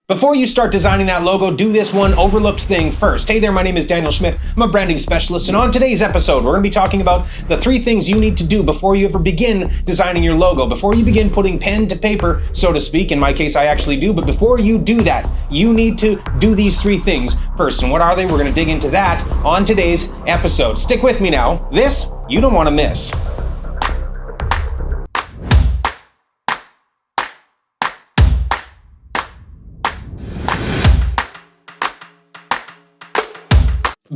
Before you start designing that logo, do this one overlooked thing first. Hey there, my name is Daniel Schmidt. I'm a branding specialist, and on today's episode, we're going to be talking about the 3 things you need to do before you ever begin designing your logo, before you begin putting pen to paper, so to speak. In my case, I actually do, but before you do that, you need to do these 3 things first. And what are they? We're going to dig into that on today's episode. Stick with me now. This, you don't want to miss.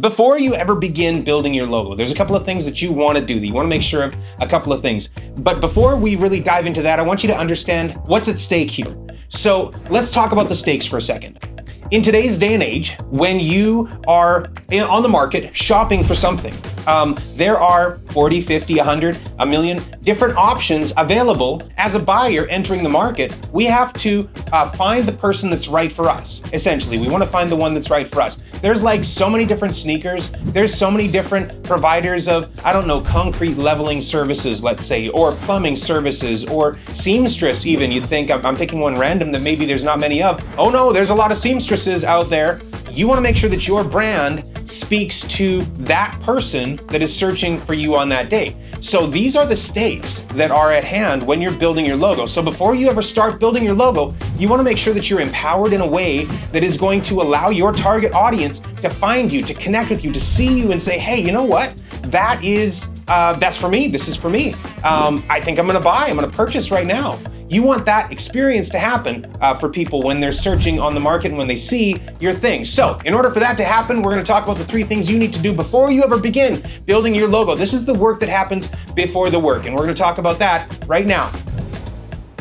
Before you ever begin building your logo, there's a couple of things that you want to do. You want to make sure of a couple of things. But before we really dive into that, I want you to understand what's at stake here. So let's talk about the stakes for a second. In today's day and age, when you are on the market shopping for something, there are 40, 50, 100, a million different options available. As a buyer entering the market, we have to find the person that's right for us. Essentially, we want to find the one that's right for us. There's like so many different sneakers. There's so many different providers of, I don't know, concrete leveling services, let's say, or plumbing services, or seamstress even. You'd think, I'm picking one random that maybe there's not many of. Oh no, there's a lot of seamstresses out there. You want to make sure that your brand speaks to that person that is searching for you on that day. So these are the stakes that are at hand when you're building your logo. So before you ever start building your logo, you want to make sure that you're empowered in a way that is going to allow your target audience to find you, to connect with you, to see you and say, hey, you know what? That's for me. This is for me. I think I'm going to buy. I'm going to purchase right now. You want that experience to happen for people when they're searching on the market and when they see your thing. So in order for that to happen, we're going to talk about the 3 things you need to do before you ever begin building your logo. This is the work that happens before the work, and we're going to talk about that right now.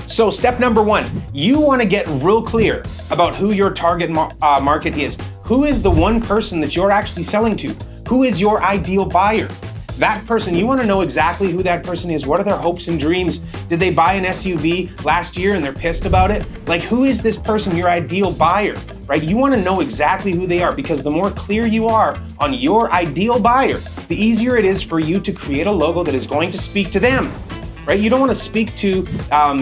So step number 1, you want to get real clear about who your target market is. Who is the one person that you're actually selling to? Who is your ideal buyer? That person, you want to know exactly who that person is. What are their hopes and dreams? Did they buy an SUV last year and they're pissed about it? Like, who is this person, your ideal buyer, right? You want to know exactly who they are, because the more clear you are on your ideal buyer, the easier it is for you to create a logo that is going to speak to them, right? You don't want to speak to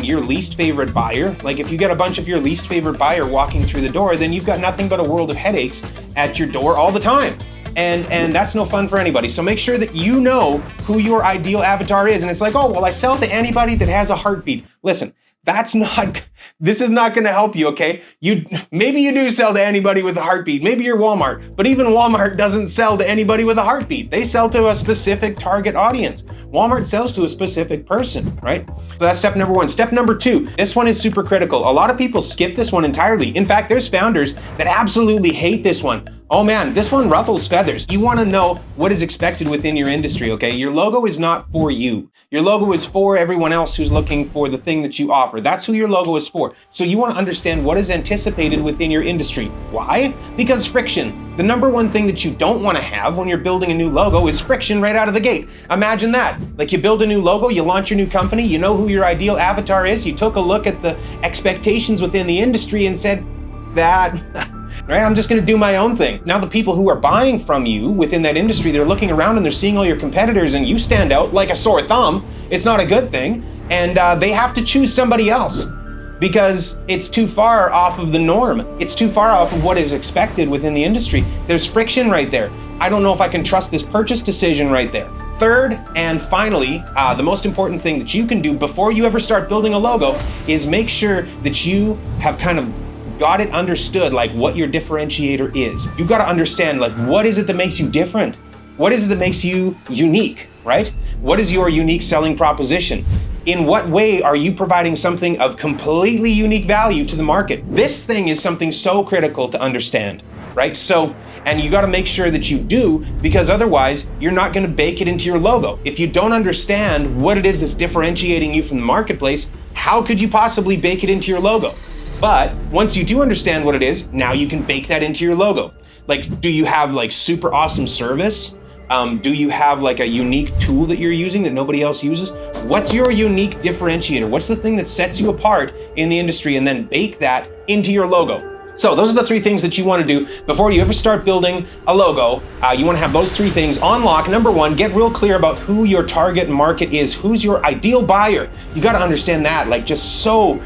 your least favorite buyer. Like, if you get a bunch of your least favorite buyer walking through the door, then you've got nothing but a world of headaches at your door all the time. And that's no fun for anybody. So make sure that you know who your ideal avatar is. And it's like, oh, well, I sell to anybody that has a heartbeat. Listen, this is not going to help you, okay? Maybe you do sell to anybody with a heartbeat. Maybe you're Walmart, but even Walmart doesn't sell to anybody with a heartbeat. They sell to a specific target audience. Walmart sells to a specific person, right? So that's step number 1. Step number 2, this one is super critical. A lot of people skip this one entirely. In fact, there's founders that absolutely hate this one. Oh man, this one ruffles feathers. You want to know what is expected within your industry, okay? Your logo is not for you. Your logo is for everyone else who's looking for the thing that you offer. That's who your logo is for. So you want to understand what is anticipated within your industry. Why? Because friction. The number 1 thing that you don't want to have when you're building a new logo is friction right out of the gate. Imagine that. Like, you build a new logo, you launch your new company, you know who your ideal avatar is, you took a look at the expectations within the industry and said, right, I'm just going to do my own thing. Now the people who are buying from you within that industry, they're looking around and they're seeing all your competitors, and you stand out like a sore thumb. It's not a good thing. And they have to choose somebody else because it's too far off of the norm. It's too far off of what is expected within the industry. There's friction right there. I don't know if I can trust this purchase decision right there. Third, and finally, the most important thing that you can do before you ever start building a logo is make sure that you have kind of got it understood, like what your differentiator is. You got to understand, like, what is it that makes you different? What is it that makes you unique, right? What is your unique selling proposition? In what way are you providing something of completely unique value to the market? This thing is something so critical to understand, right? So, and you got to make sure that you do, because otherwise you're not going to bake it into your logo. If you don't understand what it is that's differentiating you from the marketplace, how could you possibly bake it into your logo? But once you do understand what it is, now you can bake that into your logo. Like, do you have like super awesome service? Do you have like a unique tool that you're using that nobody else uses? What's your unique differentiator? What's the thing that sets you apart in the industry? And then bake that into your logo. So those are the 3 things that you want to do before you ever start building a logo. You want to have those 3 things on lock. Number 1, get real clear about who your target market is. Who's your ideal buyer? You got to understand that like just so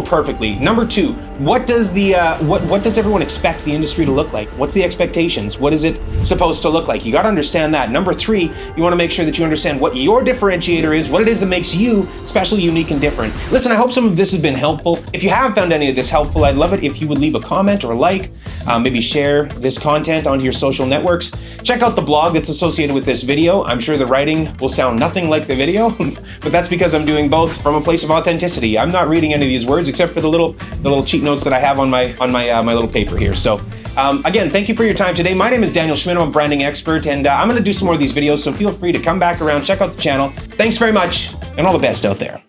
perfectly. Number 2, what does the what does everyone expect the industry to look like? What's the expectations? What is it supposed to look like? You got to understand that. Number 3, you want to make sure that you understand what your differentiator is, what it is that makes you special, unique, and different. Listen, I hope some of this has been helpful. If you have found any of this helpful, I'd love it if you would leave a comment or a like, maybe share this content onto your social networks. Check out the blog that's associated with this video. I'm sure the writing will sound nothing like the video, but that's because I'm doing both from a place of authenticity. I'm not reading any of these words except for the little cheat notes that I have on my little paper here. So again, thank you for your time today. My name is Daniel Schmidt. I'm a branding expert, and I'm going to do some more of these videos, so feel free to come back around, check out the channel. Thanks very much, and all the best out there.